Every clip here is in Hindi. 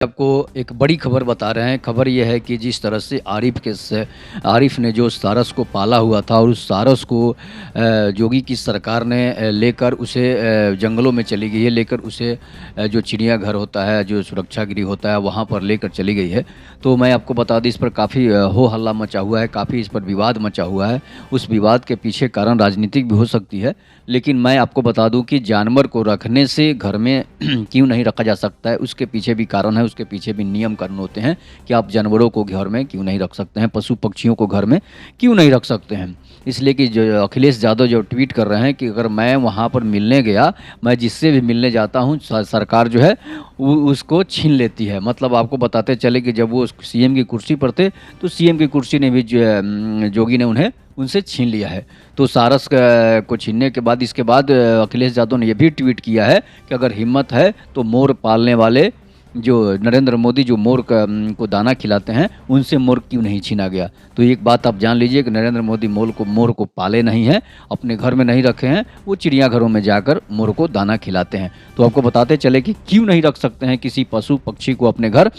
आपको एक बड़ी खबर बता रहे हैं। खबर ये है कि जिस तरह से आरिफ ने जो सारस को पाला हुआ था और उस सारस को योगी की सरकार ने लेकर उसे जंगलों में चली गई है, लेकर उसे जो चिड़ियाघर होता है, जो सुरक्षा गृह होता है, वहाँ पर लेकर चली गई है। तो मैं आपको बता दूं, इस पर काफ़ी हो हल्ला मचा हुआ है, काफ़ी इस पर विवाद मचा हुआ है। उस विवाद के पीछे कारण राजनीतिक भी हो सकती है, लेकिन मैं आपको बता दूं कि जानवर को रखने से घर में क्यों नहीं रखा जा सकता है, उसके पीछे भी कारण है, उसके पीछे भी नियम कानून होते हैं कि आप जानवरों को घर में क्यों नहीं रख सकते हैं, पशु पक्षियों को घर में क्यों नहीं रख सकते हैं। इसलिए कि जो अखिलेश यादव जो ट्वीट कर रहे हैं कि अगर मैं वहाँ पर मिलने गया, मैं जिससे भी मिलने जाता हूँ, सरकार जो है उसको छीन लेती है। मतलब आपको बताते चले कि जब वो सीएम की कुर्सी पर थे, तो सीएम की कुर्सी ने भी जोगी ने उन्हें उनसे छीन लिया है। तो सारस को छीनने के बाद, इसके बाद अखिलेश यादव ने यह भी ट्वीट किया है कि अगर हिम्मत है तो मोर पालने वाले जो नरेंद्र मोदी जो मोर को दाना खिलाते हैं, उनसे मोर क्यों नहीं छीना गया। तो एक बात आप जान लीजिए कि नरेंद्र मोदी मोर को पाले नहीं हैं, अपने घर में नहीं रखे हैं, वो चिड़ियाघरों में जाकर मोर को दाना खिलाते हैं। तो आपको बताते चले कि क्यों नहीं रख सकते हैं किसी पशु पक्षी को अपने घर।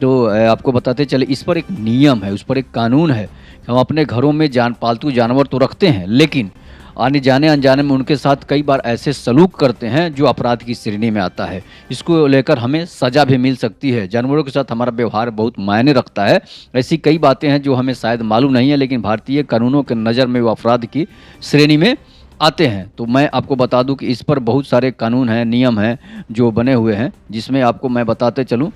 तो आपको बताते चले, इस पर एक नियम है, उस पर एक कानून है। हम अपने घरों में पालतू जानवर तो रखते हैं, लेकिन आने जाने अनजाने में उनके साथ कई बार ऐसे सलूक करते हैं जो अपराध की श्रेणी में आता है। इसको लेकर हमें सज़ा भी मिल सकती है। जानवरों के साथ हमारा व्यवहार बहुत मायने रखता है। ऐसी कई बातें हैं जो हमें शायद मालूम नहीं है, लेकिन भारतीय कानूनों के नज़र में वो अपराध की श्रेणी में आते हैं। तो मैं आपको बता दूं कि इस पर बहुत सारे कानून हैं, नियम हैं जो बने हुए हैं, जिसमें आपको मैं बताते चलूँ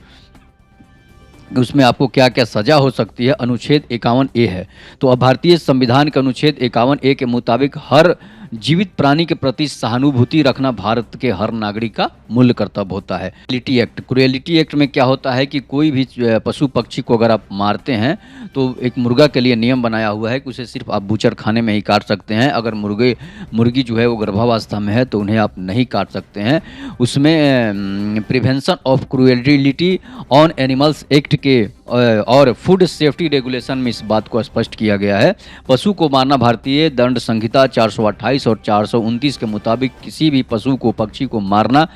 उसमें आपको क्या क्या सज़ा हो सकती है। अनुच्छेद 51A है। तो अब भारतीय संविधान के अनुच्छेद 51A के मुताबिक हर जीवित प्राणी के प्रति सहानुभूति रखना भारत के हर नागरिक का मूल कर्तव्य होता है। क्रुएलिटी एक्ट में क्या होता है कि कोई भी पशु पक्षी को अगर आप मारते हैं, तो एक मुर्गा के लिए नियम बनाया हुआ है कि उसे सिर्फ आप बूचर खाने में ही काट सकते हैं। अगर मुर्गी जो है वो गर्भावस्था में है तो उन्हें आप नहीं काट सकते हैं। उसमें prevention of cruelty on animals act के और फूड सेफ्टी रेगुलेशन में इस बात को स्पष्ट किया गया है। पशु को मारना भारतीय दंड संहिता 428 और 429 के मुताबिक किसी भी पशु को, पक्षी को मारना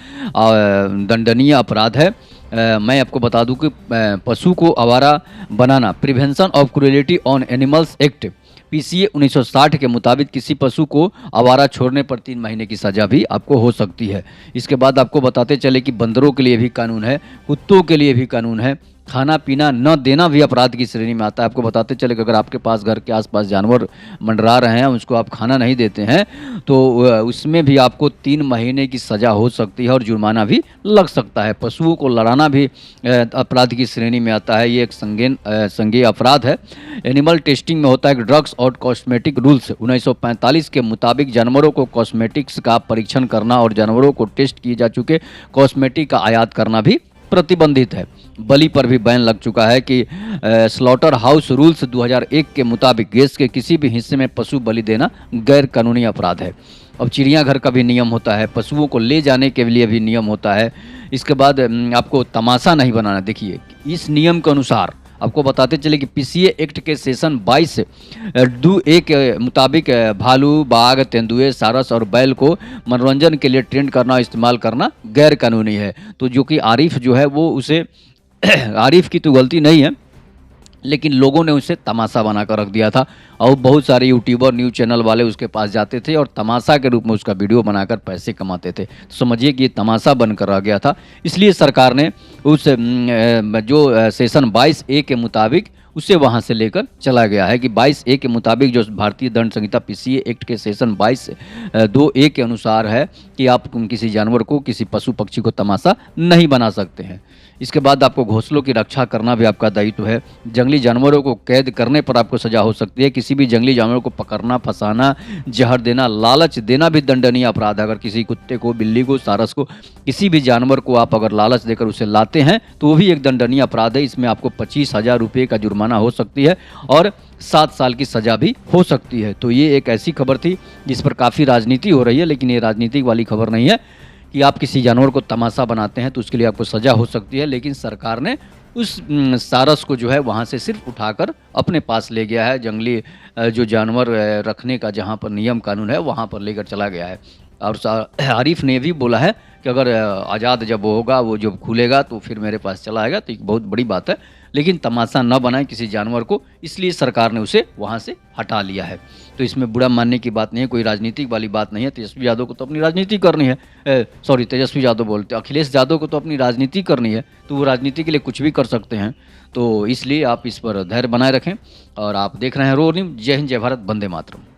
दंडनीय अपराध है। मैं आपको बता दूं कि पशु को आवारा बनाना, prevention of cruelty on animals act PCA 1960 के मुताबिक किसी पशु को आवारा छोड़ने पर 3 महीने की सज़ा भी आपको हो सकती है। इसके बाद आपको बताते चले कि बंदरों के लिए भी कानून है, कुत्तों के लिए भी कानून है। खाना पीना न देना भी अपराध की श्रेणी में आता है। आपको बताते चले कि अगर आपके पास घर के आसपास जानवर मंडरा रहे हैं, उसको आप खाना नहीं देते हैं, तो उसमें भी आपको 3 महीने की सज़ा हो सकती है और जुर्माना भी लग सकता है। पशुओं को लड़ाना भी अपराध की श्रेणी में आता है। ये एक संज्ञेय अपराध है। एनिमल टेस्टिंग में होता है कि ड्रग्स और कॉस्मेटिक रूल्स 1945 के मुताबिक जानवरों को कॉस्मेटिक्स का परीक्षण करना और जानवरों को टेस्ट किए जा चुके कॉस्मेटिक का आयात करना भी प्रतिबंधित है। बलि पर भी बैन लग चुका है कि स्लॉटर हाउस रूल्स 2001 के मुताबिक देश के किसी भी हिस्से में पशु बलि देना गैर कानूनी अपराध है। अब चिड़ियाघर का भी नियम होता है, पशुओं को ले जाने के लिए भी नियम होता है। इसके बाद आपको तमाशा नहीं बनाना। देखिए, इस नियम के अनुसार आपको बताते चले कि पीसीए एक्ट के सेशन 22(2)(a) के मुताबिक भालू, बाघ, तेंदुए, सारस और बैल को मनोरंजन के लिए ट्रेंड करना, इस्तेमाल करना गैर कानूनी है। तो जो कि आरिफ जो है वो उसे आरिफ की तो गलती नहीं है, लेकिन लोगों ने उसे तमाशा बनाकर रख दिया था और बहुत सारे यूट्यूबर, न्यूज़ चैनल वाले उसके पास जाते थे और तमाशा के रूप में उसका वीडियो बनाकर पैसे कमाते थे। तो समझिए कि ये तमाशा बनकर रह गया था। इसलिए सरकार ने उस जो सेशन 22(a) के मुताबिक उसे वहां से लेकर चला गया है कि 22(a) के मुताबिक जो भारतीय दंड संहिता पीसीए एक्ट के सेशन 22(2)(a) के अनुसार है कि आप किसी जानवर को, किसी पशु पक्षी को तमाशा नहीं बना सकते हैं। इसके बाद आपको घोंसलों की रक्षा करना भी आपका दायित्व है। जंगली जानवरों को कैद करने पर आपको सजा हो सकती है। किसी भी जंगली जानवर को पकड़ना, फंसाना, जहर देना, लालच देना भी दंडनीय अपराध है। अगर किसी कुत्ते को, बिल्ली को, सारस को, किसी भी जानवर को आप अगर लालच देकर उसे लाते हैं तो वो भी एक दंडनीय अपराध है। इसमें आपको 25,000 रुपये का जुर्माना हो सकती है और 7 साल की सज़ा भी हो सकती है। तो ये एक ऐसी खबर थी जिस पर काफ़ी राजनीति हो रही है, लेकिन ये राजनीतिक वाली खबर नहीं है कि आप किसी जानवर को तमाशा बनाते हैं तो उसके लिए आपको सज़ा हो सकती है। लेकिन सरकार ने उस सारस को जो है वहाँ से सिर्फ उठाकर अपने पास ले गया है। जंगली जो जानवर रखने का जहाँ पर नियम कानून है वहाँ पर लेकर चला गया है। और आरिफ ने भी बोला है कि अगर आज़ाद जब वो होगा, वो जब खुलेगा तो फिर मेरे पास चला आएगा, तो एक बहुत बड़ी बात है। लेकिन तमाशा न बनाए किसी जानवर को, इसलिए सरकार ने उसे वहाँ से हटा लिया है। तो इसमें बुरा मानने की बात नहीं है, कोई राजनीतिक वाली बात नहीं है। तेजस्वी यादव को तो अपनी राजनीति करनी है। सॉरी, तेजस्वी यादव बोलते, अखिलेश यादव को तो अपनी राजनीति करनी है, तो वो राजनीति के लिए कुछ भी कर सकते हैं। तो इसलिए आप इस पर धैर्य बनाए रखें और आप देख रहे हैं रो न्यूज़। जय हिंद, जय भारत, वंदे मातरम।